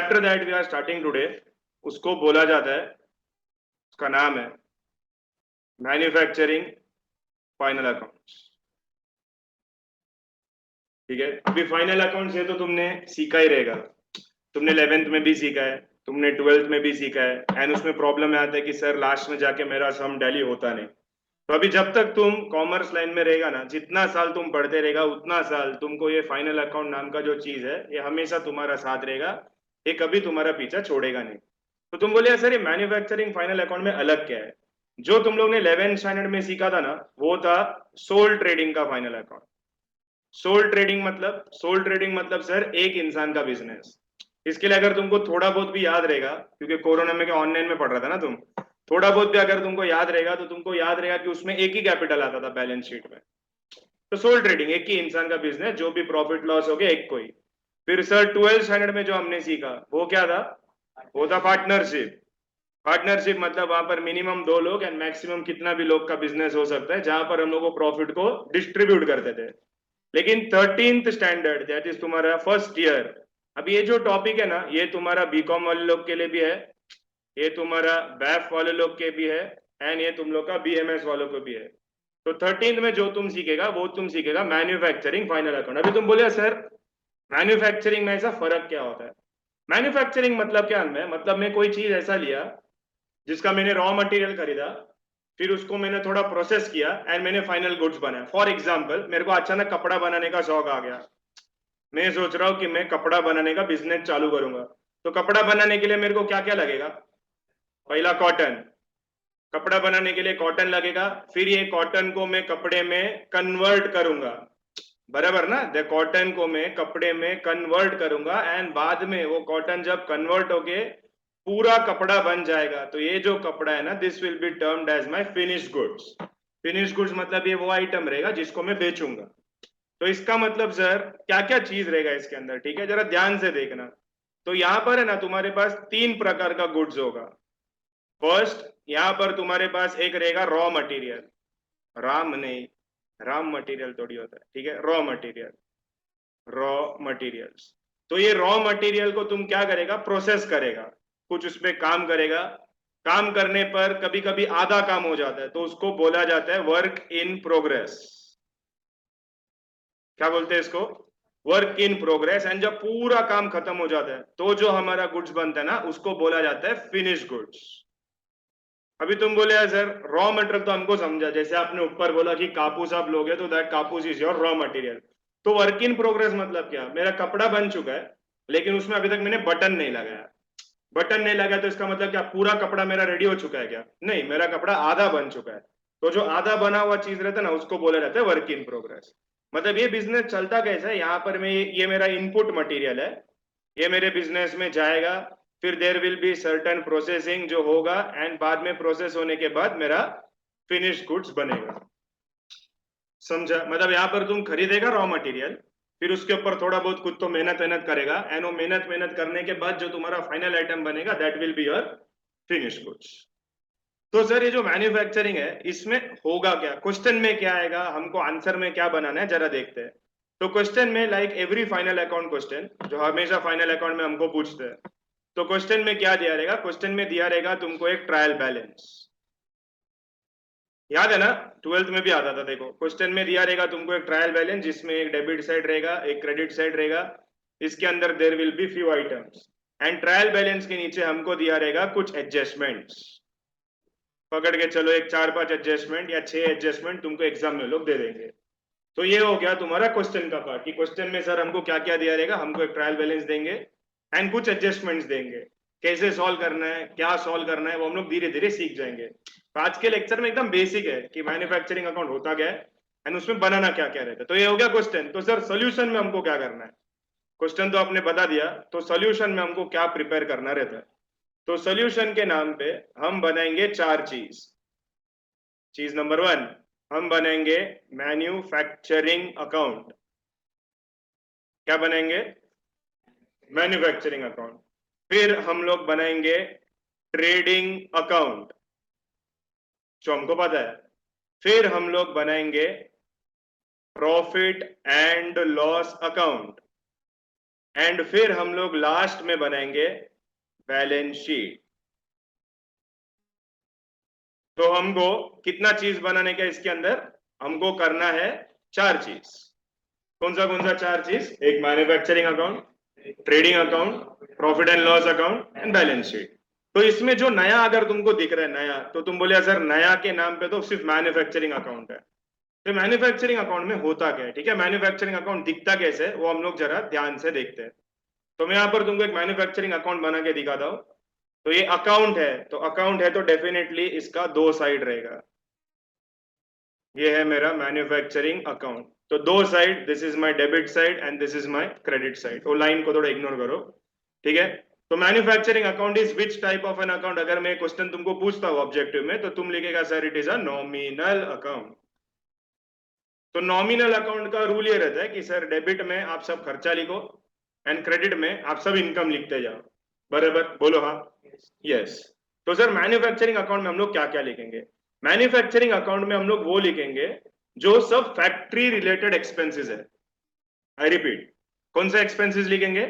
Chapter that we are starting today उसको बोला जाता है, उसका नाम है मैन्युफैक्चरिंग फाइनल अकाउंट्स। ठीक है, अभी फाइनल अकाउंट्स है तो तुमने सीखा ही रहेगा, तुमने 11th में भी सीखा है, तुमने 12th में भी सीखा है। एंड उसमें प्रॉब्लम आता है कि सर लास्ट में जाके मेरा सम टैली होता नहीं। तो अभी जब तक तुम कॉमर्स लाइन में रहेगा ना, जितना साल तुम पढ़ते रहेगा उतना साल तुमको ये फाइनल अकाउंट नाम का जो चीज है ये हमेशा तुम्हारा साथ रहेगा, ये कभी तुम्हारा पीछा छोड़ेगा नहीं। तो तुम बोले सर ये मैन्युफैक्चरिंग फाइनल अकाउंट में अलग क्या है? जो तुम लोग ने 11th स्टैंडर्ड में सीखा था ना, वो था सोल ट्रेडिंग का फाइनल अकाउंट। सोल ट्रेडिंग मतलब सर एक इंसान का बिजनेस। इसके लिए अगर तुमको थोड़ा बहुत भी याद रहेगा, क्योंकि कोरोना में क्या ऑनलाइन में पढ़ रहा था ना तुम, थोड़ा बहुत भी अगर तुमको याद रहेगा तो तुमको याद रहेगा कि उसमें एक ही कैपिटल आता था बैलेंस शीट में। तो सोल ट्रेडिंग एक ही इंसान का बिजनेस, जो भी प्रॉफिट लॉस हो गया एक को ही। फिर सर 12th स्टैंडर्ड में जो हमने सीखा वो क्या था? वो था पार्टनरशिप। पार्टनरशिप मतलब वहां पर मिनिमम 2 लोग एंड मैक्सिमम कितना भी लोग का बिजनेस हो सकता है, जहां पर हम लोग को प्रॉफिट को डिस्ट्रीब्यूट करते थे। लेकिन 13th स्टैंडर्ड दैट इज तुम्हारा फर्स्ट ईयर, अब ये जो टॉपिक है ना ये तुम्हारा बीकॉम वाले लोग के लिए भी है, ये तुम्हारा बैफ वाले लोग के भी है, एंड ये तुम लोग का बीएमएस वालों को भी है। तो 13th में जो तुम सीखेगा वो तुम सीखेगा मैन्युफैक्चरिंग फाइनल अकाउंट। अभी तुम बोले सर मैन्युफैक्चरिंग में ऐसा फर्क क्या होता है? मैन्युफैक्चरिंग मतलब क्या है? मतलब मैं कोई चीज ऐसा लिया जिसका मैंने रॉ मटेरियल खरीदा, फिर उसको मैंने थोड़ा प्रोसेस किया एंड मैंने फाइनल गुड्स बनाया। फॉर एग्जाम्पल मेरे को अचानक कपड़ा बनाने का शौक आ गया, मैं सोच रहा हूँ कि मैं कपड़ा बनाने का बिजनेस चालू करूंगा। तो कपड़ा बनाने के लिए मेरे को क्या क्या लगेगा? पहला कॉटन, कपड़ा बनाने के लिए कॉटन लगेगा। फिर ये कॉटन को मैं कपड़े में कन्वर्ट करूंगा, बराबर ना? द कॉटन को मैं कपड़े में कन्वर्ट करूंगा एंड बाद में वो कॉटन जब कन्वर्ट होके पूरा कपड़ा बन जाएगा तो ये जो कपड़ा है ना, this will be termed as my finish goods. Finish goods मतलब ये वो आइटम रहेगा जिसको मैं बेचूंगा। तो इसका मतलब सर क्या क्या चीज रहेगा इसके अंदर, ठीक है, जरा ध्यान से देखना। तो यहाँ पर है ना तुम्हारे पास 3 प्रकार का गुड्स होगा। फर्स्ट, यहाँ पर तुम्हारे पास एक रहेगा रॉ मटेरियल, राम नहीं, राम मटेरियल थोड़ी होता है, ठीक है, रॉ मटेरियल, रॉ मटेरियल्स। तो ये रॉ मटेरियल को तुम क्या करेगा? प्रोसेस करेगा, कुछ उस पर काम करेगा। काम करने पर कभी कभी आधा काम हो जाता है तो उसको बोला जाता है वर्क इन प्रोग्रेस। क्या बोलते हैं इसको? Work in progress. एंड जब पूरा काम खत्म हो जाता है तो जो हमारा गुड्स बनता है ना उसको बोला जाता है फिनिश गुड्स। अभी तुम बोले यार सर रॉ मटेरियल तो हमको समझा, जैसे आपने ऊपर बोला कि कापूस आप लोगे तो दैट कापूस इज योर रॉ मटेरियल। तो वर्क इन प्रोग्रेस मतलब क्या? मेरा कपड़ा बन चुका है लेकिन उसमें अभी तक मैंने बटन नहीं लगाया। बटन नहीं लगाया तो इसका मतलब क्या पूरा कपड़ा मेरा रेडी हो चुका है क्या? नहीं, मेरा कपड़ा आधा बन चुका है। तो जो आधा बना हुआ चीज रहता है ना उसको बोला जाता है वर्क इन प्रोग्रेस। मतलब ये बिजनेस चलता कैसा है, यहाँ पर मैं ये मेरा इनपुट मटेरियल है, ये मेरे बिजनेस में जाएगा, फिर there will be certain processing जो होगा एंड बाद में प्रोसेस होने के बाद मेरा फिनिश गुड्स बनेगा। समझा? मतलब यहाँ पर तुम खरीदेगा रॉ मटेरियल, फिर उसके ऊपर थोड़ा बहुत कुछ तो मेहनत मेहनत करेगा एंड वो मेहनत मेहनत करने के बाद जो तुम्हारा फाइनल आइटम बनेगा that will be your finish goods. तो सर ये जो मैन्युफैक्चरिंग है इसमें होगा क्या? क्वेश्चन में क्या आएगा, हमको आंसर में क्या बनाना है जरा देखते हैं। तो क्वेश्चन में like every final account question जो हमेशा फाइनल अकाउंट में हमको पूछते हैं, तो क्वेश्चन में क्या दिया रहेगा? क्वेश्चन में दिया रहेगा तुमको एक ट्रायल बैलेंस। याद है ना, 12th में भी आता था, देखो क्वेश्चन में दिया रहेगा तुमको एक ट्रायल बैलेंस जिसमें एक डेबिट साइड रहेगा एक क्रेडिट साइड रहेगा, इसके अंदर there will be few items and trial balance के नीचे हमको दिया रहेगा कुछ एडजस्टमेंट्स। पकड़ के चलो एक 4-5 एडजस्टमेंट या 6 एडजस्टमेंट तुमको एग्जाम में लोग दे देंगे। तो ये हो गया तुम्हारा क्वेश्चन का पार्ट कि क्वेश्चन में सर हमको क्या क्या दिया रहेगा, हमको एक ट्रायल बैलेंस देंगे एंड कुछ एडजस्टमेंट्स देंगे। कैसे सॉल्व करना है, क्या सॉल्व करना है, वो हम लोग धीरे धीरे सीख जाएंगे। तो आज के लेक्चर में एकदम बेसिक है कि मैन्युफैक्चरिंग अकाउंट होता क्या है एंड उसमें बनाना क्या क्या रहता है। तो ये हो गया क्वेश्चन। तो सर सोल्यूशन में हमको क्या करना है? क्वेश्चन तो आपने बता दिया, तो सोल्यूशन में हमको क्या प्रिपेयर करना रहता है? तो सोल्यूशन के नाम पे हम बनाएंगे 4 चीज। चीज नंबर 1, हम बनाएंगे मैन्युफैक्चरिंग अकाउंट। क्या बनाएंगे? Manufacturing account. फिर हम लोग बनाएंगे ट्रेडिंग अकाउंट, जो हमको पता है। फिर हम लोग बनाएंगे profit and loss account. And फिर हम लोग लास्ट में बनाएंगे बैलेंस शीट। तो हमको कितना चीज बनाने का इसके अंदर, हमको करना है 4 चीज। कौन सा 4 चीज? एक manufacturing account, trading account, profit and loss account and balance sheet. तो इसमें जो नया अगर तुमको दिख रहा है नया, तो तुम बोले सर नया के नाम पे तो सिर्फ मैन्युफैक्चरिंग अकाउंट है। तो मैन्युफैक्चरिंग अकाउंट में होता क्या है, ठीक है, मैन्युफैक्चरिंग अकाउंट दिखता कैसे है वो हम लोग जरा ध्यान से देखते हैं। तो मैं यहाँ पर तुमको एक मैन्युफैक्चरिंग अकाउंट बना के दिखाता हूँ। तो ये अकाउंट है, तो अकाउंट है तो डेफिनेटली इसका 2 साइड रहेगा। ये है मेरा मैन्युफैक्चरिंग अकाउंट। तो 2 side, this is my debit side and this is my credit side. वो लाइन को थोड़ा इग्नोर करो, ठीक है। तो manufacturing account is which type of an account? अगर मैं क्वेश्चन तुमको पूछता हूँ ऑब्जेक्टिव में, तो तुम लिखेगा sir it is a nominal account. तो नॉमिनल अकाउंट का रूल ये रहता है कि सर डेबिट में आप सब खर्चा लिखो एंड क्रेडिट में आप सब इनकम लिखते जाओ। बराबर बोलो हाँ, यस। तो सर मैन्युफैक्चरिंग अकाउंट में हम लोग क्या क्या लिखेंगे? मैन्युफैक्चरिंग अकाउंट में हम लोग वो लिखेंगे जो सब फैक्ट्री रिलेटेड एक्सपेंसेस है। आई रिपीट, कौन सा एक्सपेंसेस लिखेंगे?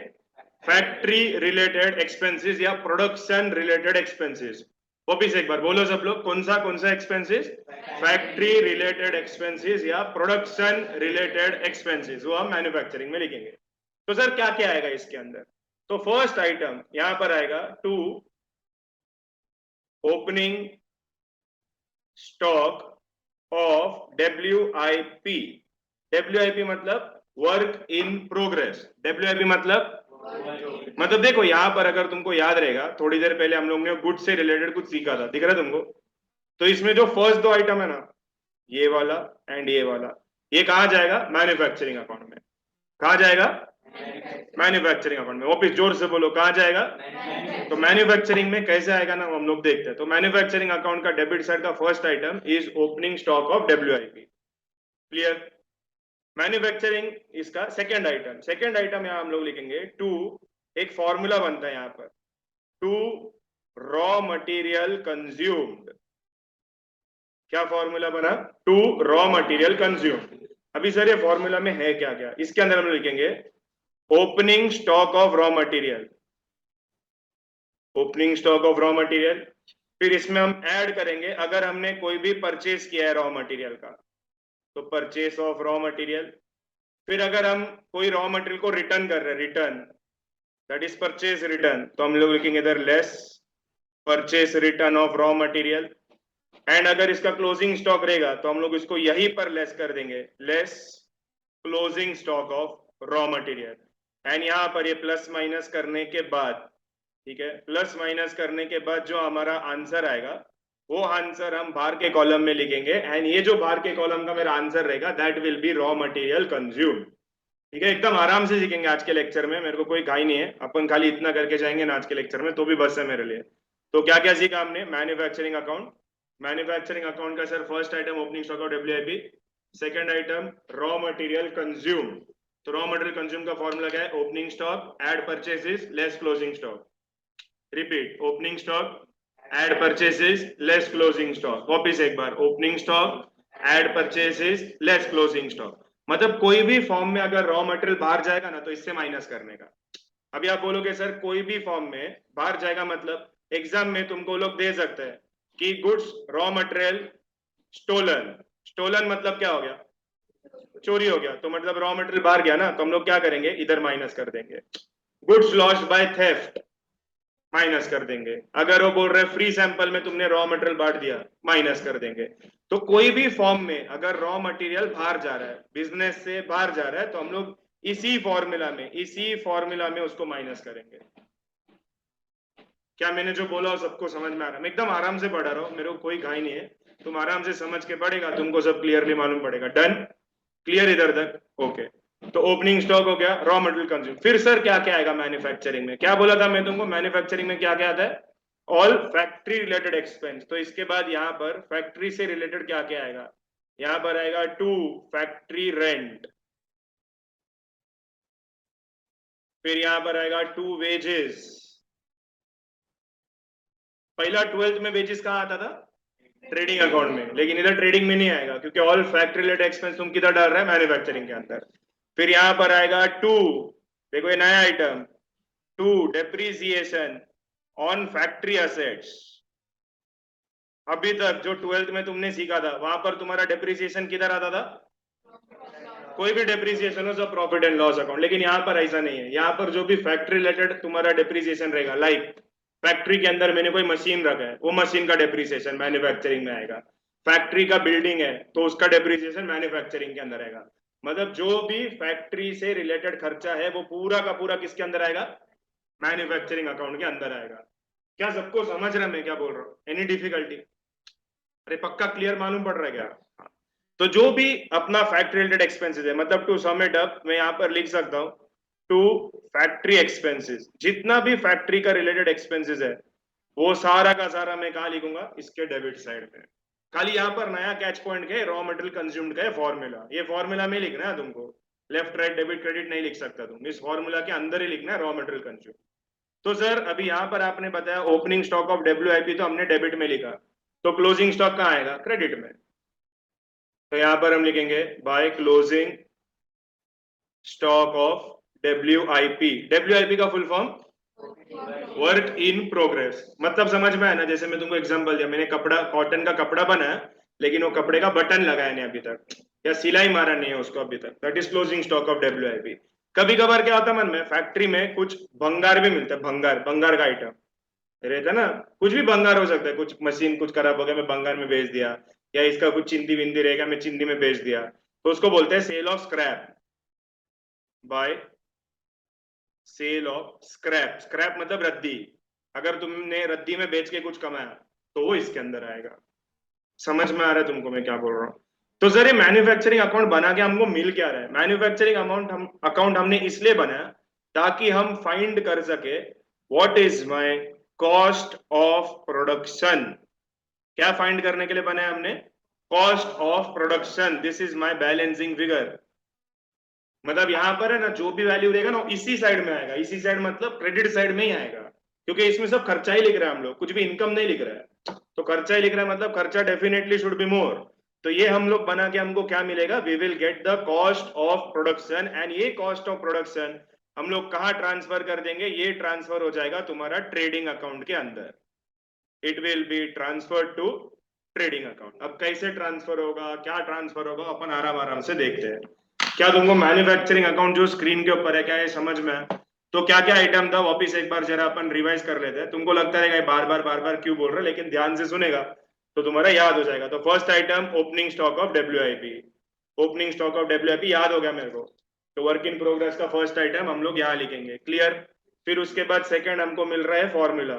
फैक्ट्री रिलेटेड एक्सपेंसेस या प्रोडक्शन रिलेटेड एक्सपेंसेस। वापिस एक बार बोलो सब लोग, कौन सा एक्सपेंसेस? फैक्ट्री रिलेटेड एक्सपेंसेस या प्रोडक्शन रिलेटेड एक्सपेंसेस, वो हम मैन्युफैक्चरिंग में लिखेंगे। तो सर क्या क्या आएगा इसके अंदर? तो फर्स्ट आइटम यहां पर आएगा to opening stock of WIP। WIP मतलब वर्क इन प्रोग्रेस। WIP मतलब देखो यहां पर अगर तुमको याद रहेगा, थोड़ी देर पहले हम लोग ने गुड से रिलेटेड कुछ सीखा था, दिख रहा है तुमको? तो इसमें जो फर्स्ट 2 आइटम है ना, ये वाला एंड ये वाला, ये कहां जाएगा? मैन्युफैक्चरिंग अकाउंट में। कहां जाएगा? मैन्युफैक्चरिंग अकाउंट में। वापिस जोर से बोलो, कहां जाएगा? तो मैन्युफैक्चरिंग में कैसे आएगा ना, हम लोग देखते हैं। तो मैन्युफैक्चरिंग अकाउंट का डेबिट साइड का first item is opening stock of WIP। Clear? Manufacturing इसका सेकंड आइटम यहां हम लोग लिखेंगे टू, एक फॉर्मूला बनता है यहां पर, टू रॉ मटेरियल कंज्यूम्ड। क्या फॉर्मूला बना? To raw material consumed. अभी सर ये फॉर्मूला में है क्या क्या? इसके अंदर हम लिखेंगे opening stock of raw material, opening stock of raw material. फिर इसमें हम ऐड करेंगे अगर हमने कोई भी परचेज किया है रॉ मटेरियल का, तो परचेस ऑफ रॉ मटेरियल। फिर अगर हम कोई रॉ मटेरियल को रिटर्न कर रहे हैं, return, that is purchase return, तो हम लोग लिखेंगे इधर less purchase return of raw material. And अगर इसका क्लोजिंग स्टॉक रहेगा तो हम लोग इसको यहीं पर लेस कर देंगे, less closing stock of raw material. And यहाँ पर ये प्लस माइनस करने के बाद, ठीक है, प्लस माइनस करने के बाद जो हमारा आंसर आएगा वो आंसर हम बाहर के कॉलम में लिखेंगे। एंड ये जो बाहर के कॉलम का मेरा आंसर रहेगा that will be raw material consume. ठीक है, एकदम आराम से सीखेंगे आज के लेक्चर में, मेरे को कोई घाई नहीं है, अपन खाली इतना करके जाएंगे ना आज के लेक्चर में, तो भी बस है मेरे लिए। तो क्या क्या सीखा हमने? मैन्युफैक्चरिंग अकाउंट, मैन्युफैक्चरिंग अकाउंट का sir first item opening stock of WIP, second item raw material consume. तो रॉ मटेरियल कंज्यूम का फॉर्मूला क्या है? Opening stock add purchases less closing stock. Repeat, opening stock add purchases less closing stock. वापिस एक बार, opening stock add purchases less closing stock. मतलब कोई भी फॉर्म में अगर रॉ मटेरियल बाहर जाएगा ना तो इससे माइनस करने का। अभी आप बोलोगे सर कोई भी फॉर्म में बाहर जाएगा मतलब एग्जाम में तुमको लोग दे सकते हैं कि goods raw material stolen. Stolen मतलब क्या हो गया? चोरी हो गया। तो मतलब रॉ मटेरियल बाहर गया ना, तो हम लोग क्या करेंगे? इधर माइनस कर देंगे। Goods lost by theft minus कर देंगे। अगर वो बोल रहे फ्री सैंपल में तुमने रॉ मटेरियल बांट दिया, माइनस कर देंगे। तो कोई भी फॉर्म में अगर रॉ मटेरियल बाहर जा रहा है, बिजनेस से बाहर जा रहा है, तो हम लोग इसी फॉर्मूला में उसको माइनस करेंगे। क्या मैंने जो बोला सबको समझ में आ रहा है? मैं एकदम आराम से पढ़ा रहा हूँ, मेरे को कोई घाई नहीं है, तुम आराम से समझ के पढ़ेगा, तुमको सब क्लियरली मालूम पड़ेगा। डन? क्लियर इधर तक? ओके। तो ओपनिंग स्टॉक हो गया, रॉ मटेरियल कंज्यूम। फिर सर क्या क्या आएगा मैन्युफैक्चरिंग में? क्या बोला था मैं तुमको, मैन्युफैक्चरिंग में क्या क्या आता है? All factory related expense. तो इसके बाद यहाँ पर फैक्ट्री से रिलेटेड क्या क्या आएगा? यहाँ पर आएगा टू फैक्ट्री रेंट। फिर यहाँ पर आएगा टू वेजेस। पहला 12th में वेजेस कहाँ आता था? ट्रेडिंग अकाउंट में। लेकिन इधर ट्रेडिंग में नहीं आएगा क्योंकि ऑल फैक्ट्री रिलेटेड एक्सपेंस तुम किधर डाल रहे हैं? मैन्युफैक्चरिंग के अंदर। फिर यहाँ पर आएगा टू देखो ये नया item, to depreciation on factory assets. अभी तक जो 12th में तुमने सीखा था वहां पर तुम्हारा डेप्रिसिएशन किधर आता था? कोई भी डेप्रिसिएशन हो सब प्रॉफिट एंड लॉस अकाउंट, लेकिन यहाँ पर ऐसा नहीं है। यहाँ पर जो भी फैक्ट्री रिलेटेड तुम्हारा डेप्रिसिएशन रहेगा, लाइक फैक्ट्री के अंदर मैंने कोई मशीन रखा है, वो मशीन का डेप्रिसिएशन मैन्युफैक्चरिंग में आएगा। फैक्ट्री का बिल्डिंग है तो उसका डेप्रिसिएशन मैन्युफैक्चरिंग के अंदर आएगा। मतलब जो भी फैक्ट्री से रिलेटेड खर्चा है वो पूरा का पूरा किसके अंदर आएगा? मैन्युफैक्चरिंग अकाउंट के अंदर आएगा। क्या सबको समझ रहा मैं क्या बोल रहा हूँ? Any difficulty? अरे पक्का क्लियर मालूम पड़ रहा है क्या? तो जो भी अपना फैक्ट्री रिलेटेड एक्सपेंसेस है, मतलब टू सम इट अप मैं यहाँ पर लिख सकता हूँ टू फैक्ट्री एक्सपेंसेस, जितना भी फैक्ट्री का रिलेटेड एक्सपेंसेस है वो सारा का सारा मैं कहा लिखूंगा? इसके डेबिट साइड में। खाली यहाँ पर नया कैच पॉइंट के रॉ मटेरियल कंज्यूम्ड का है फॉर्मूला, ये फॉर्मूला में लिखना है तुमको। लेफ्ट राइट डेबिट क्रेडिट नहीं लिख सकता तुम, इस फॉर्मूला के अंदर ही लिखना है रॉ मटेरियल कंज्यूम। तो सर अभी यहाँ पर आपने बताया ओपनिंग स्टॉक ऑफ डब्ल्यूआईपी तो हमने डेबिट में लिखा, तो क्लोजिंग स्टॉक कहाँ आएगा? क्रेडिट में। तो यहां पर हम लिखेंगे by closing stock of WIP. WIP का full form work in progress. मतलब समझ में आया ना? जैसे मैं तुमको एग्जांपल दिया, मैंने कपड़ा, कॉटन का कपड़ा बनाया लेकिन वो कपड़े का बटन लगाया नहीं अभी तक, या सिलाई मारा नहीं है उसको अभी तक, that is closing stock of WIP. कभी कभार क्या होता है मन में, फैक्ट्री में कुछ भंगार भी मिलता है, भंगार, भंगार का आइटम रहता है ना। कुछ भी भंगार हो सकता है, कुछ मशीन कुछ खराब हो गया मैं भंगार में बेच दिया, या इसका कुछ चिंदी विंदी रहेगा मैं चिंदी में बेच दिया, तो उसको बोलते हैं sale of scrap. By sale of scrap, scrap मतलब रद्दी। अगर तुमने रद्दी में बेच के कुछ कमाया तो वो इसके अंदर आएगा। समझ में आ रहा है तुमको मैं क्या बोल रहा हूँ? तो सर ये मैन्युफैक्चरिंग अकाउंट बना के हमको मिल क्या रहा है? मैन्युफैक्चरिंग अकाउंट हमने इसलिए बनाया ताकि हम फाइंड कर सके what is my cost of production. क्या फाइंड करने के लिए बनाया हमने? Cost of production. This is my balancing figure. मतलब यहाँ पर है ना, जो भी वैल्यू रहेगा ना इसी साइड में आएगा। इसी साइड मतलब क्रेडिट साइड में ही आएगा, क्योंकि इसमें सब खर्चा ही लिख रहे हैं हम लोग, कुछ भी इनकम नहीं लिख रहा है। तो खर्चा ही लिख रहा है मतलब खर्चा डेफिनेटली शुड बी मोर। तो ये हम लोग बना के हमको क्या मिलेगा? We will get the cost of production. And ये कॉस्ट ऑफ प्रोडक्शन हम लोग कहाँ ट्रांसफर कर देंगे? ये ट्रांसफर हो जाएगा तुम्हारा ट्रेडिंग अकाउंट के अंदर। It will be transfer to trading account. अब कैसे ट्रांसफर होगा, क्या ट्रांसफर होगा, अपन आराम आराम से देखते हैं। क्या तुमको मैन्युफैक्चरिंग अकाउंट जो स्क्रीन के ऊपर है क्या ये समझ में है? तो क्या क्या आइटम था वापिस एक बार जरा अपन रिवाइज कर लेते हैं। तुमको लगता है बार बार क्यों बोल रहे हैं, लेकिन ध्यान से सुनेगा तो तुम्हारा याद हो जाएगा। तो first item opening stock of WIP. Opening stock of WIP याद हो गया मेरे को। तो वर्क इन प्रोग्रेस का फर्स्ट आइटम हम लोग यहाँ लिखेंगे, क्लियर। फिर उसके बाद सेकंड हमको मिल रहा है फॉर्मूला।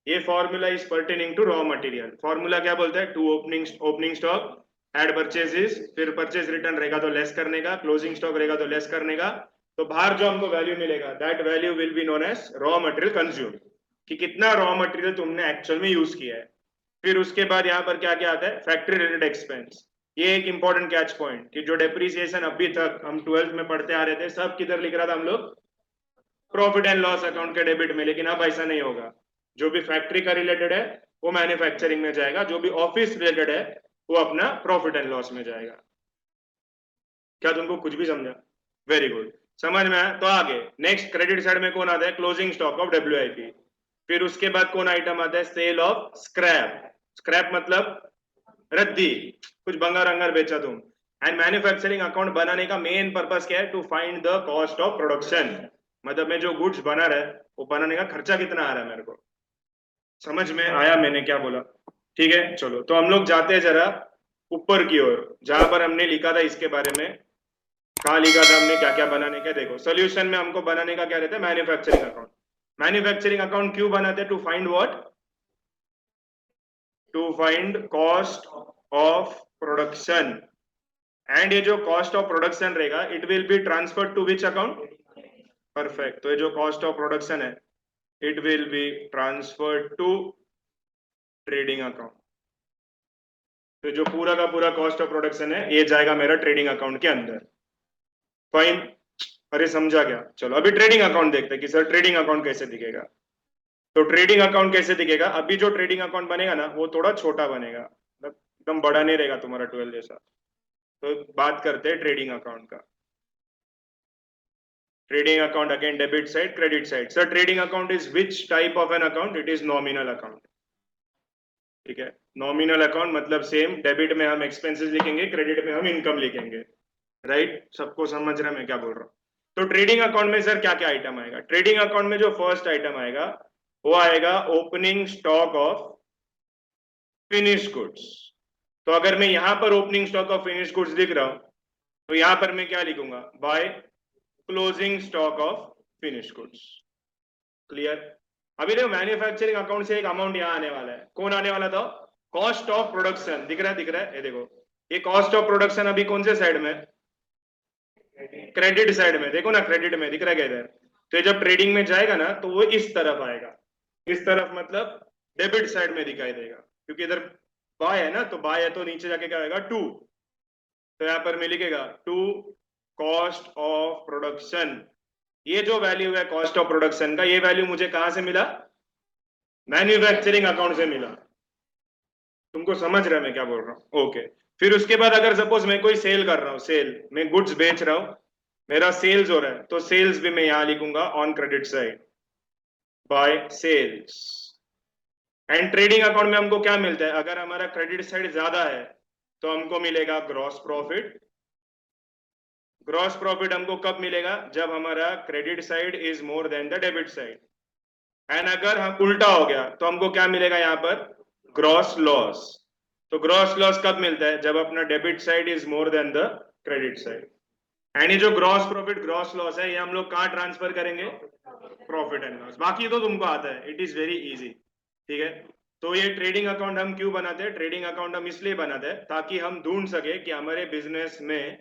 ये formula is pertaining to raw material. Formula क्या बोलता है? To opening stock add purchases, फिर परचेज रिटर्न रहेगा तो लेस करने का, क्लोजिंग स्टॉक रहेगा तो लेस करने का। तो बाहर जो हमको वैल्यू मिलेगा that value will be known as raw material consume, कि कितना रॉ मटेरियल तुमने एक्चुअल में यूज किया है। फिर उसके बाद यहाँ पर क्या क्या आता है? Factory related expense. ये एक इंपॉर्टेंट कैच पॉइंट कि जो डेप्रिसिएशन अभी तक हम 12th में पढ़ते आ रहे थे सब किधर लिख रहा था हम लोग? प्रॉफिट एंड लॉस अकाउंट के डेबिट में। लेकिन अब ऐसा नहीं होगा। जो भी फैक्ट्री का रिलेटेड है वो मैन्युफैक्चरिंग में जाएगा, जो भी ऑफिस रिलेटेड है वो अपना प्रॉफिट एंड लॉस में जाएगा। क्या तुमको कुछ भी समझा? वेरी गुड, समझ में आया। तो आगे नेक्स्ट क्रेडिट साइड में कौन आता है? Closing stock of WIP. फिर उसके बाद कौन आइटम आता है? Cell of scrap. स्क्रैप मतलब रद्दी, कुछ भंगार अंगार बेचा तुम। एंड मैन्युफैक्चरिंग अकाउंट बनाने का मेन पर्पस क्या है? To find the cost of production. मतलब मैं जो गुड्स बना रहा है वो बनाने का खर्चा कितना आ रहा है मेरे को। समझ में आया मैंने क्या बोला? ठीक है, चलो तो हम लोग जाते हैं जरा ऊपर की ओर, जहां पर हमने लिखा था इसके बारे में। कहा लिखा था हमने क्या क्या बनाने का? देखो सोल्यूशन में हमको बनाने का क्या रहता है? Manufacturing account. मैन्युफैक्चरिंग अकाउंट क्यों बनाते हैं? To find what? To find cost of production. And ये जो कॉस्ट ऑफ प्रोडक्शन रहेगा it will be transfer to which account? Perfect. तो ये जो कॉस्ट ऑफ प्रोडक्शन है it will be transfer to trading account. तो जो पूरा का पूरा कॉस्ट ऑफ प्रोडक्शन है ये जाएगा मेरा ट्रेडिंग अकाउंट के अंदर। फाइन, अरे समझा क्या? चलो अभी ट्रेडिंग अकाउंट देखते हैं कि सर ट्रेडिंग अकाउंट कैसे दिखेगा। तो ट्रेडिंग अकाउंट कैसे दिखेगा? अभी जो ट्रेडिंग अकाउंट बनेगा ना वो थोड़ा छोटा बनेगा, मतलब एकदम बड़ा नहीं रहेगा तुम्हारा 12 जैसा। तो बात करते हैं ट्रेडिंग अकाउंट का। Trading account again debit side, credit side. Sir, trading account is which type of an account? It is nominal account. ठीक है, नॉमिनल अकाउंट मतलब सेम, डेबिट में हम एक्सपेंसेस लिखेंगे, क्रेडिट में हम इनकम लिखेंगे, राइट? सबको समझ रहा है मैं क्या बोल रहा हूँ? तो ट्रेडिंग अकाउंट में सर क्या क्या आइटम आएगा? ट्रेडिंग अकाउंट में जो फर्स्ट आइटम आएगा वो आएगा opening stock of finish goods. तो अगर मैं यहां पर opening stock of finish goods लिख रहा हूं तो यहां पर मैं क्या लिखूंगा? Bye closing stock of finish goods. Clear? अभी देखो मैन्युफैक्चरिंग अकाउंट से एक अमाउंट यहां आने वाला है, कौन आने वाला था? Cost of production. दिख रहा है? दिख रहा है? ये देखो, ये कॉस्ट ऑफ प्रोडक्शन अभी कौन से साइड में? क्रेडिट साइड में। देखो ना, क्रेडिट में दिख रहा है इधर। तो जब ट्रेडिंग में जाएगा ना तो वो इस तरफ आएगा, इस तरफ मतलब डेबिट साइड में दिखाई देगा, क्योंकि इधर बाय है ना, तो बाय है तो नीचे जाके क्या आएगा? टू। तो यहां पर मैं लिखेगा टू कॉस्ट ऑफ प्रोडक्शन। ये जो वैल्यू है कॉस्ट ऑफ प्रोडक्शन का, ये वैल्यू मुझे कहां से मिला? मैन्युफैक्चरिंग अकाउंट से मिला। तुमको समझ रहा है मैं क्या बोल रहा हूँ? ओके। फिर उसके बाद अगर सपोज मैं कोई सेल कर रहा हूँ, सेल, मैं गुड्स बेच रहा हूँ, मेरा सेल्स हो रहा है, तो सेल्स भी मैं यहां लिखूंगा on credit side, by sales. And trading account में हमको क्या मिलता है? अगर हमारा क्रेडिट साइड ज्यादा है तो हमको मिलेगा ग्रॉस प्रॉफिट। ग्रॉस प्रॉफिट हमको कब मिलेगा? जब हमारा credit side is more than the debit side. And अगर हम उल्टा हो गया तो हमको क्या मिलेगा यहाँ पर? Gross loss. तो ग्रॉस लॉस कब मिलता है? जब अपना debit side is more than the credit side. And ये जो ग्रॉस प्रॉफिट ग्रॉस लॉस है, ये हम लोग कहाँ ट्रांसफर करेंगे? Profit and loss. बाकी तो तुमको आता है, इट इज वेरी इजी। ठीक है, तो ये ट्रेडिंग अकाउंट हम क्यों बनाते हैं? ट्रेडिंग अकाउंट हम इसलिए बनाते हैं ताकि हम ढूंढ सके कि हमारे बिजनेस में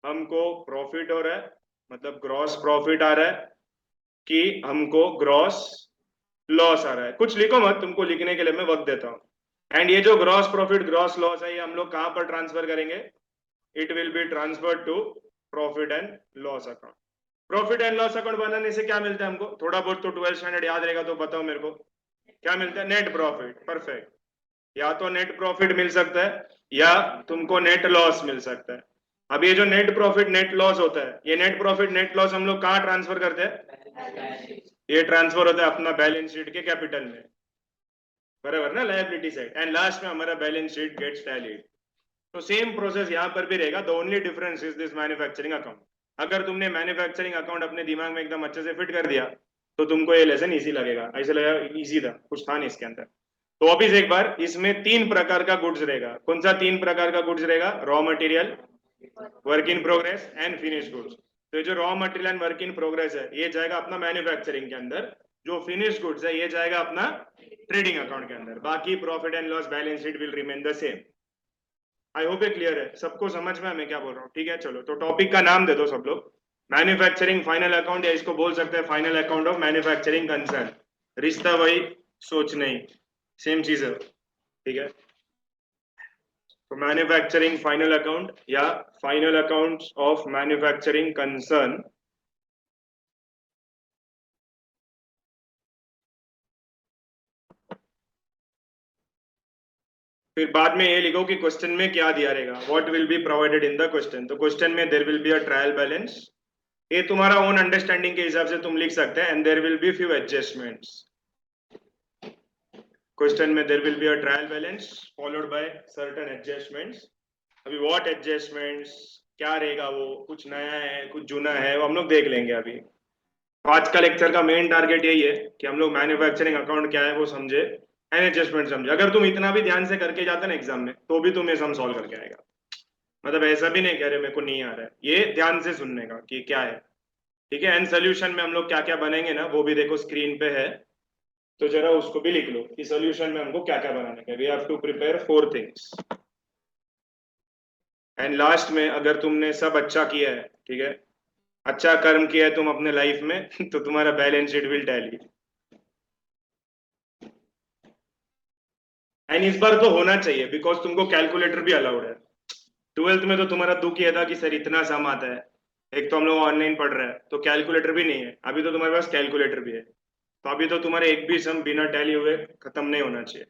हमको प्रॉफिट हो रहा है, मतलब ग्रॉस प्रॉफिट आ रहा है, कि हमको ग्रॉस लॉस आ रहा है। कुछ लिखो मत, तुमको लिखने के लिए मैं वक्त देता हूँ। एंड ये जो ग्रॉस प्रॉफिट ग्रॉस लॉस है, ये हम लोग कहां पर ट्रांसफर करेंगे? It will be transfer to profit and loss account. Profit and loss account बनाने से क्या मिलता है हमको? थोड़ा बहुत तो 12th स्टैंडर्ड याद रहेगा, तो बताओ मेरे को क्या मिलता है? Net profit. परफेक्ट। या तो नेट प्रॉफिट मिल सकता है या तुमको नेट लॉस मिल सकता है। अब ये जो नेट प्रॉफिट नेट लॉस होता है, ये नेट प्रॉफिट नेट लॉस हम लोग कहाँ ट्रांसफर करते हैं? ये ट्रांसफर होता है अपना बैलेंस शीट के कैपिटल में, बराबर ना, लायबिलिटी साइड। एंड लास्ट में हमारा बैलेंस शीट गेट्स टैलीड। तो सेम प्रोसेस यहाँ पर भी रहेगा। The only difference is this manufacturing account. अगर तुमने मैन्युफैक्चरिंग अकाउंट अपने दिमाग में एकदम अच्छे से फिट कर दिया तो तुमको ये लेसन इजी लगेगा। ऐसे लगेगा इजी था, कुछ था नहीं इसके अंदर। तो वापिस एक बार, इसमें 3 प्रकार का गुड्स रहेगा। कौन सा 3 प्रकार का गुड्स रहेगा? Raw material, work in progress and finish goods. तो ये जो raw material and work in progress है, ये जाएगा अपना मैन्युफैक्चरिंग के अंदर। जो फिनिश गुड्स है, ये जाएगा अपना ट्रेडिंग अकाउंट के अंदर। बाकी profit and loss balance sheet will remain the same. I hope ये क्लियर है, सबको समझ में मैं क्या बोल रहा हूँ? ठीक है, चलो तो टॉपिक का नाम दे दो सब लोग। मैन्युफैक्चरिंग फाइनल अकाउंट, या इसको बोल सकते हैं final account of manufacturing concern. रिश्ता वही, सोच नहीं, सेम चीज है। ठीक है, तो मैन्युफैक्चरिंग फाइनल अकाउंट या final accounts of manufacturing concern. फिर बाद में ये लिखो कि क्वेश्चन में क्या दिया रहेगा, what will be provided in the question. तो क्वेश्चन में there will be a trial balance. ये तुम्हारा ओन अंडरस्टैंडिंग के हिसाब से तुम लिख सकते हैं। And there will be few adjustments. Question में there will be a trial balance followed by certain adjustments. अभी व्हाट एडजस्टमेंट्स क्या रहेगा, वो कुछ नया है कुछ जुना है, वो हम लोग देख लेंगे। अभी आज का लेक्चर का मेन टारगेट यही है कि हम लोग मैन्युफैक्चरिंग अकाउंट क्या है वो समझे एंड एडजस्टमेंट समझे। अगर तुम इतना भी ध्यान से करके जाते ना एग्जाम में, तो भी तुम ये सम सॉल्व करके आएगा। मतलब ऐसा भी नहीं कह रहे मेरे को नहीं आ रहा है, ये ध्यान से सुनने का कि क्या है। ठीक है, एंड सोल्यूशन में हम लोग क्या क्या बनेंगे ना, वो भी देखो स्क्रीन पे है, तो जरा उसको भी लिख लो कि सोल्यूशन में हमको क्या क्या बनाने का। We have to prepare 4 things. And last में अगर तुमने सब अच्छा किया है, ठीक है, अच्छा कर्म किया है तुम अपने लाइफ में तो तुम्हारा balance sheet will tally. And इस बार तो होना चाहिए, बिकॉज तुमको कैलकुलेटर भी अलाउड है। 12th में तो तुम्हारा दुख ये था कि सर इतना सम आता है, एक तो हम लोग ऑनलाइन पढ़ रहे हैं तो कैलकुलेटर भी नहीं है। अभी तो तुम्हारे पास कैलकुलेटर भी है, तो अभी तो तुम्हारे एक भी सम बिना टैली हुए खत्म नहीं होना चाहिए।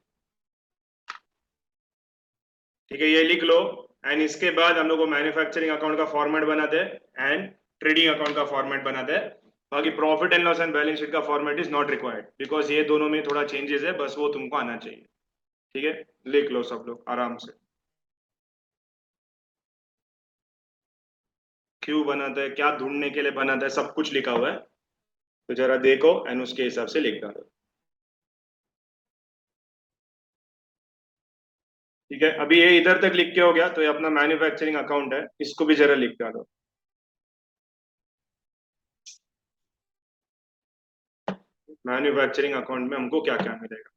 ठीक है, ये लिख लो। एंड इसके बाद हम लोग को मैन्युफैक्चरिंग अकाउंट का फॉर्मेट बनाते हैं एंड ट्रेडिंग अकाउंट का फॉर्मेट बनाते हैं, बाकी profit and loss and balance sheet का format is not required, because ये दोनों में थोड़ा चेंजेस है, बस वो तुमको आना चाहिए। ठीक है, लिख लो सब लोग आराम से। क्यों बनाता है, क्या ढूंढने के लिए बनाता है, सब कुछ लिखा हुआ है, तो जरा देखो एंड उसके हिसाब से लिख डालो। ठीक है, अभी ये इधर तक लिख के हो गया, तो ये अपना मैन्युफैक्चरिंग अकाउंट है, इसको भी जरा लिख डालो। मैन्युफैक्चरिंग अकाउंट में हमको क्या क्या मिलेगा।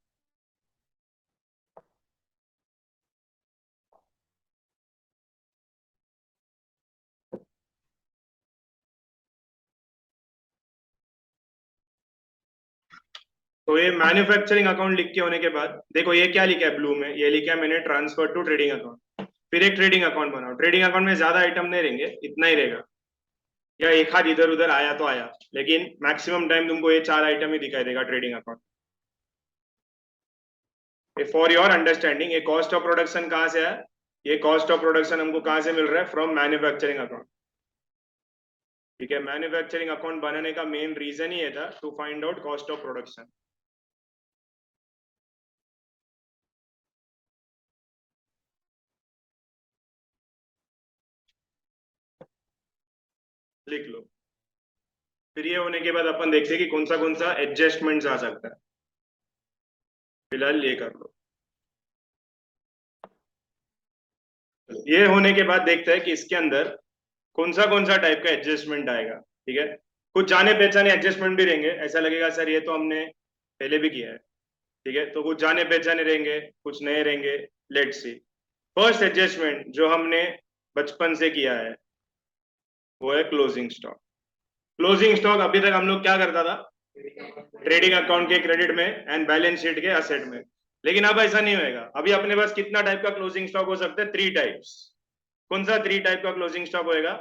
तो ये मैन्युफैक्चरिंग अकाउंट लिख के होने के बाद देखो ये क्या लिखा है ब्लू में, ये लिखा है मैंने ट्रांसफर टू ट्रेडिंग अकाउंट। फिर एक ट्रेडिंग अकाउंट बनाओ, ट्रेडिंग अकाउंट में ज्यादा आइटम नहीं रहेंगे, इतना ही रहेगा, या एक हाथ इधर उधर आया तो आया, लेकिन मैक्सिमम टाइम तुमको ये 4 आइटम ही दिखाई देगा trading account. For your understanding, ये कॉस्ट ऑफ प्रोडक्शन कहाँ से है, ये कॉस्ट ऑफ प्रोडक्शन हमको कहाँ से मिल रहा है, फ्रॉम मैन्युफैक्चरिंग अकाउंट। ठीक है, मैन्युफैक्चरिंग अकाउंट बनाने का मेन रीजन ही ये था, to find out cost of production. लिख लो। फिर ये होने के बाद अपन देखते हैं कि कौन सा एडजस्टमेंट आ सकता है, फिलहाल ये कर लो। ये होने के बाद देखते हैं कि इसके अंदर कौन सा टाइप का एडजस्टमेंट आएगा। ठीक है, कुछ जाने पहचाने एडजस्टमेंट भी रहेंगे, ऐसा लगेगा सर ये तो हमने पहले भी किया है। ठीक है, तो कुछ जाने पहचाने रहेंगे, कुछ नए रहेंगे। लेट्स सी, फर्स्ट एडजस्टमेंट जो हमने बचपन से किया है वो है क्लोजिंग स्टॉक। क्लोजिंग स्टॉक अभी तक हम लोग क्या करता था, ट्रेडिंग अकाउंट के क्रेडिट में एंड बैलेंस शीट के असेट में, लेकिन अब ऐसा नहीं होएगा। अभी अपने पास कितना टाइप का क्लोजिंग स्टॉक हो सकता है, 3 टाइप्स। कौन सा 3 टाइप का क्लोजिंग स्टॉक होएगा,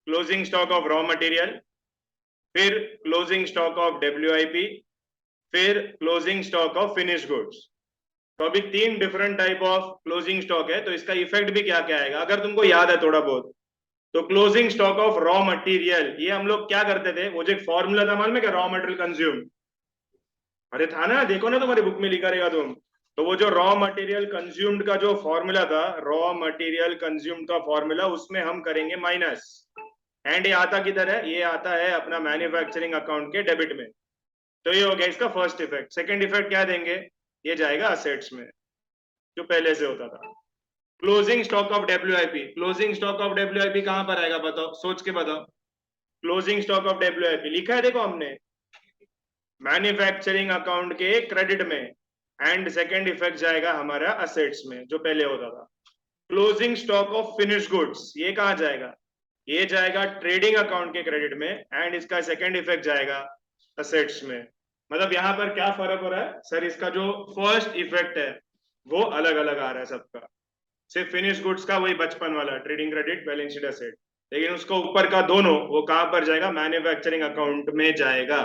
closing stock of raw material, फिर क्लोजिंग स्टॉक ऑफ WIP, फिर closing stock of finish goods. तो अभी 3 different type of closing stock है, तो इसका इफेक्ट भी क्या क्या आएगा अगर तुमको याद है थोड़ा बहुत। तो closing stock of raw material, ये हम लोग क्या करते थे, वो जो एक फॉर्मूला था मालूम है क्या, रॉ मटेरियल कंज्यूम। अरे था ना, देखो ना तुम्हारी बुक में लिखा रहेगा तुम। तो वो जो रॉ मटेरियल कंज्यूम्ड का जो फॉर्मूला था, रॉ मटेरियल कंज्यूम्ड का फॉर्मूला, उसमें हम करेंगे माइनस। एंड ये आता किधर है, ये आता है अपना मैन्युफैक्चरिंग अकाउंट के डेबिट में। तो ये हो गया इसका फर्स्ट इफेक्ट। सेकंड इफेक्ट क्या देंगे, ये जाएगा असेट्स में जो पहले से होता था। Closing stock of WIP, closing stock of WIP कहां पर आएगा बताओ, सोच के बताओ। क्लोजिंग स्टॉक ऑफ WIP लिखा है देखो हमने, मैन्युफैक्चरिंग अकाउंट के क्रेडिट में, एंड सेकंड इफेक्ट जाएगा हमारा असेट्स में जो पहले होता था। Closing stock of finish goods, ये कहां जाएगा, ये जाएगा ट्रेडिंग अकाउंट के क्रेडिट में, एंड इसका सेकंड इफेक्ट जाएगा असेट्स में। मतलब यहां पर क्या फर्क हो रहा है सर, इसका जो फर्स्ट इफेक्ट है वो अलग अलग आ रहा है सबका। सिर्फ फिनिश गुड्स का वही बचपन वाला trading credit balance sheet asset, लेकिन उसको ऊपर का दोनों वो कहां पर जाएगा, मैन्युफैक्चरिंग अकाउंट में जाएगा।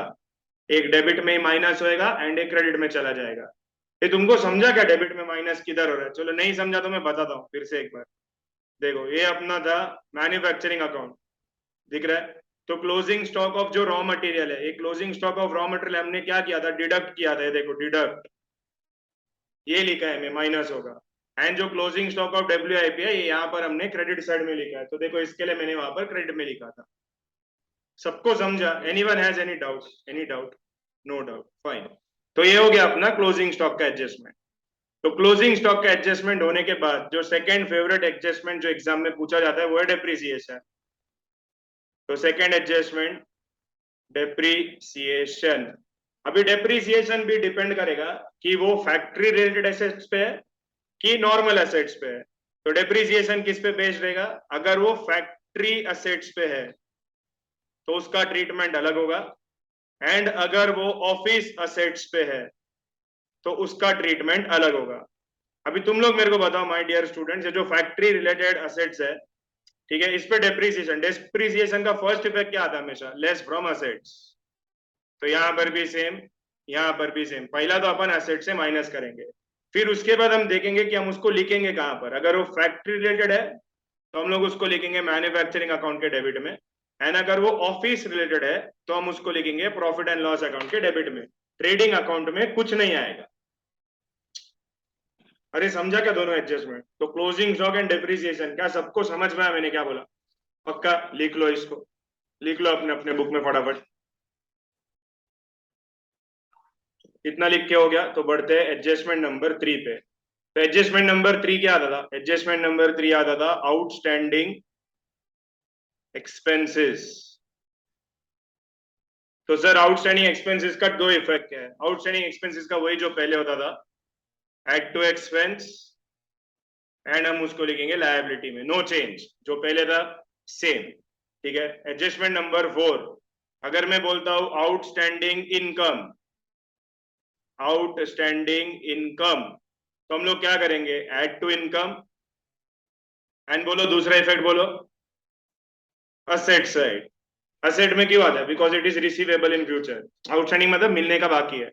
एक डेबिट में ही माइनस होएगा एंड एक क्रेडिट में चला जाएगा। ये तुमको समझा क्या, डेबिट में माइनस किधर हो रहा है, चलो नहीं समझा तो मैं बताता हूँ फिर से एक बार। देखो ये अपना था मैन्युफैक्चरिंग अकाउंट, दिख रहा है। तो क्लोजिंग स्टॉक ऑफ जो रॉ मटेरियल है, एक closing stock of raw material हमने क्या किया था, डिडक्ट किया था, देखो डिडक्ट, ये लिखा है मैं माइनस होगा। एंड जो क्लोजिंग स्टॉक ऑफ WIP है, ये यहाँ पर हमने क्रेडिट साइड में लिखा है, तो देखो इसके लिए मैंने वहां पर क्रेडिट में लिखा था। सबको समझा, anyone has any doubt, any doubt, no doubt, fine. तो ये हो गया अपना क्लोजिंग स्टॉक का एडजस्टमेंट। तो क्लोजिंग स्टॉक का एडजस्टमेंट होने के बाद जो सेकंड फेवरेट एडजस्टमेंट जो एग्जाम में पूछा जाता है वो है डेप्रिसिएशन। तो सेकंड एडजस्टमेंट डेप्रिसिएशन। अभी डेप्रिसिएशन भी डिपेंड करेगा कि वो फैक्ट्री रिलेटेड एसेट्स पे है कि नॉर्मल एसेट्स पे है। तो डेप्रिसिएशन किस पे बेस्ड रहेगा, अगर वो फैक्ट्री एसेट्स पे है तो उसका ट्रीटमेंट अलग होगा, एंड अगर वो ऑफिस एसेट्स पे है तो उसका ट्रीटमेंट अलग होगा। अभी तुम लोग मेरे को बताओ माय डियर स्टूडेंट्स, ये जो फैक्ट्री रिलेटेड एसेट्स है, ठीक है, इस पे डेप्रिसिएशन का फर्स्ट इफेक्ट क्या आता है हमेशा, लेस फ्रॉम एसेट्स। तो यहाँ पर भी सेम, यहाँ पर भी सेम, पहला तो अपन एसेट से माइनस करेंगे, फिर उसके बाद हम देखेंगे कि हम उसको लिखेंगे कहाँ पर। अगर वो फैक्ट्री रिलेटेड है तो हम लोग उसको लिखेंगे मैन्युफैक्चरिंग अकाउंट के डेबिट में, एंड अगर वो ऑफिस रिलेटेड है तो हम उसको लिखेंगे प्रॉफिट एंड लॉस अकाउंट के डेबिट में, ट्रेडिंग अकाउंट में कुछ नहीं आएगा। अरे समझा क्या दोनों एडजस्टमेंट? तो क्लोजिंग स्टॉक एंड डेप्रिसिएशन, क्या सबको समझ में आया मैंने क्या बोला? पक्का लिख लो, इसको लिख लो अपने अपने बुक में फटाफट। कितना लिख के हो गया? तो बढ़ते हैं एडजस्टमेंट नंबर 3 पे। तो एडजस्टमेंट नंबर 3 क्या आता था? एडजस्टमेंट नंबर 3 आता था आउटस्टैंडिंग एक्सपेंसेस। तो सर आउटस्टैंडिंग एक्सपेंसेस का दो इफेक्ट क्या है? आउटस्टैंडिंग एक्सपेंसेस का वही जो पहले होता था, एड टू एक्सपेंस, एंड हम उसको लिखेंगे लायबिलिटी में, नो चेंज, जो पहले था सेम। ठीक है। एडजस्टमेंट नंबर 4, अगर मैं बोलता हूं आउटस्टैंडिंग इनकम, आउटस्टैंडिंग इनकम, तो हम लोग क्या करेंगे? एड टू इनकम, एंड बोलो दूसरा इफेक्ट बोलो, असेट साइड। असेट में क्यों आता है? Because it is receivable in future. Outstanding मतलब मिलने का बाकी है,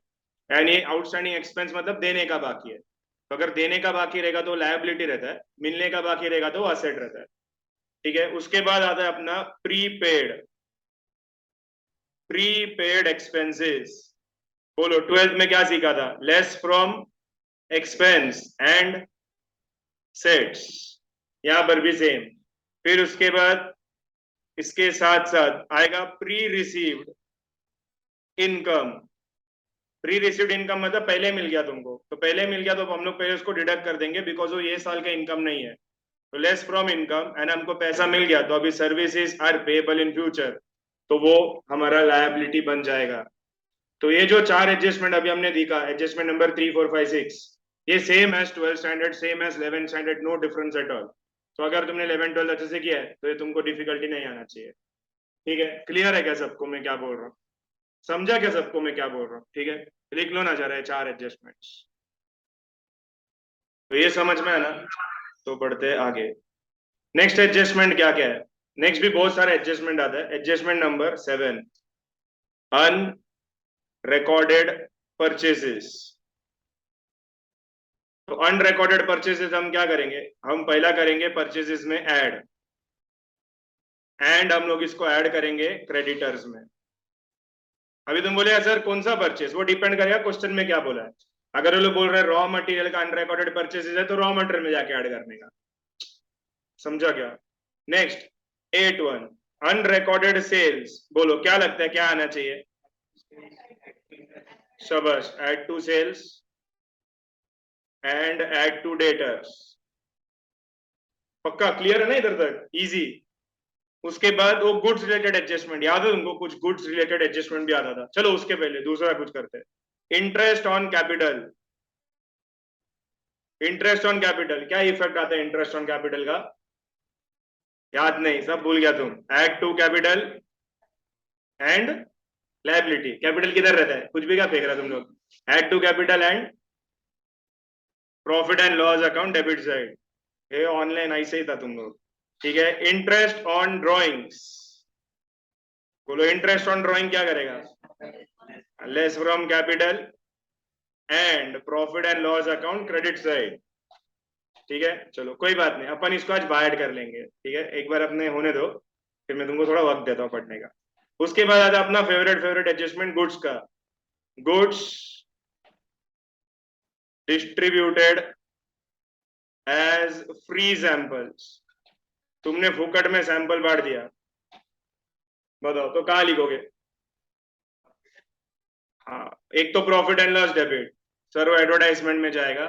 एंड ये आउटस्टैंडिंग एक्सपेंस मतलब देने का बाकी है। तो अगर देने का बाकी रहेगा तो लायबिलिटी रहता है, मिलने का बाकी रहेगा तो असेट रहता है। ठीक है। उसके बाद आता है अपना प्रीपेड, प्रीपेड एक्सपेंसेस। बोलो 12th में क्या सीखा था? Less from expense and sets, यहां पर भी सेम। फिर उसके बाद इसके साथ साथ आएगा pre received income. Pre received income मतलब पहले मिल गया तुमको, तो पहले मिल गया तो हम लोग पहले उसको डिडक्ट कर देंगे, बिकॉज वो ये साल का इनकम नहीं है। तो लेस फ्रॉम इनकम, एंड हमको पैसा मिल गया तो अभी services are payable in future, तो वो हमारा लायबिलिटी बन जाएगा। तो ये जो चार एडजस्टमेंट अभी हमने देखा, एडजस्टमेंट नंबर 3, 4, 5, 6, ये same as 12th standard, same as 11th standard, no difference at all. तो अगर तुमने 11th 12th अच्छे से किया है तो ये तुमको डिफिकल्टी नहीं आना चाहिए। ठीक है। क्लियर है क्या सबको मैं क्या बोल रहा हूँ? समझा क्या सबको मैं क्या बोल रहा हूँ? ठीक है। लिख लो ना जरा ये चार एडजस्टमेंट्स। तो ये समझ में है ना? तो बढ़ते हैं आगे। नेक्स्ट एडजस्टमेंट क्या क्या है? नेक्स्ट भी बहुत सारे एडजस्टमेंट आता है। Adjustment number 7, unrecorded purchases. तो अनरिकॉर्डेड परचेसेस हम क्या करेंगे? हम पहला करेंगे परचेसेस में ऐड, एंड हम लोग इसको ऐड करेंगे क्रेडिटर्स में। अभी तुम बोले सर कौन सा परचेस? वो डिपेंड करेगा क्वेश्चन में क्या बोला है। अगर वो लोग बोल रहे हैं रॉ मटेरियल का अनरिकॉर्डेड परचेसेस है तो रॉ मटेरियल में जाके ऐड करने का। समझा क्या? Next 8.1, unrecorded sales. बोलो क्या लगता है क्या आना चाहिए? शाबाश, add to sales and add to debtors. पक्का क्लियर है ना इधर तक? इजी। उसके बाद वो गुड्स रिलेटेड एडजस्टमेंट याद है तुमको? कुछ गुड्स रिलेटेड एडजस्टमेंट भी आता था। चलो उसके पहले दूसरा कुछ करते हैं। Interest on capital. Interest on capital क्या इफेक्ट आता है इंटरेस्ट ऑन कैपिटल का? याद नहीं, सब भूल गया तुम। Add to capital and liability. Capital किधर रहता है? कुछ भी क्या फेंक रहा तुम लोग? Add to capital and profit and loss account debit side. ये ऑनलाइन ऐसे ही था तुम लोग। ठीक है। Interest on drawings. बोलो इंटरेस्ट ऑन ड्रॉइंग क्या करेगा? Less from capital and profit and loss account credit side. ठीक है। चलो कोई बात नहीं, अपन इसको आज बाय कर लेंगे। ठीक है, एक बार अपने होने दो, फिर मैं तुमको थोड़ा वक्त देता हूँ पढ़ने का। उसके बाद आता अपना फेवरेट एडजस्टमेंट गुड्स का। Goods distributed as free samples. तुमने फुकट में सैंपल बांट दिया, बताओ तो कहाँ लिखोगे? हाँ, एक तो profit and loss debit, sir वो एडवर्टाइजमेंट में जाएगा,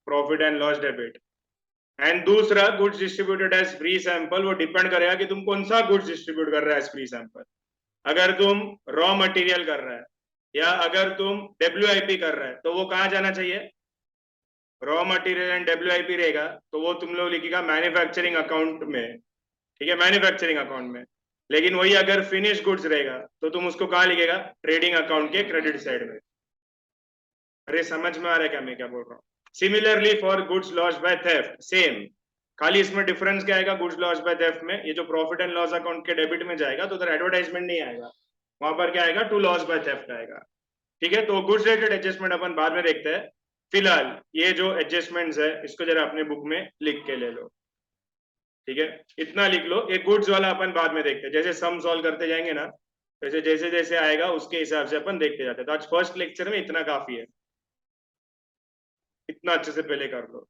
profit and loss debit. And दूसरा goods distributed as free sample, वो डिपेंड करेगा कि तुम कौन सा गुड्स डिस्ट्रीब्यूट कर रहा है एज फ्री सैंपल। अगर तुम रॉ मटेरियल कर रहा है या अगर तुम डब्ल्यूआईपी कर रहा है तो वो कहाँ जाना चाहिए? रॉ मटेरियल एंड डब्ल्यूआईपी रहेगा तो वो तुम लोग लिखेगा मैन्युफैक्चरिंग अकाउंट में। ठीक है, मैन्युफैक्चरिंग अकाउंट में। लेकिन वही अगर फिनिश गुड्स रहेगा तो तुम उसको कहाँ लिखेगा? ट्रेडिंग अकाउंट के क्रेडिट साइड में। अरे समझ में आ रहा है क्या मैं क्या बोल रहा हूँ? Similarly for goods lost by theft, same, खाली इसमें डिफरेंस क्या आएगा? गुड्स लॉस्ट बाय थेफ्ट में ये जो प्रॉफिट एंड लॉस अकाउंट के डेबिट में जाएगा तो उधर एडवर्टाइजमेंट नहीं आएगा, वहां पर क्या आएगा? टू लॉस बाय थेफ्ट आएगा। ठीक है, तो गुड्स रिलेटेड एडजस्टमेंट अपन बाद में देखते हैं। फिलहाल ये जो एडजस्टमेंट्स है इसको जरा अपने बुक में लिख के ले लो। ठीक है, इतना लिख लो। एक गुड्स वाला अपन बाद में देखते हैं, जैसे सम सॉल्व करते जाएंगे ना, जैसे जैसे जैसे आएगा उसके हिसाब से अपन देखते जाते हैं। तो आज फर्स्ट लेक्चर में इतना काफी है, इतना अच्छे से पहले कर लो।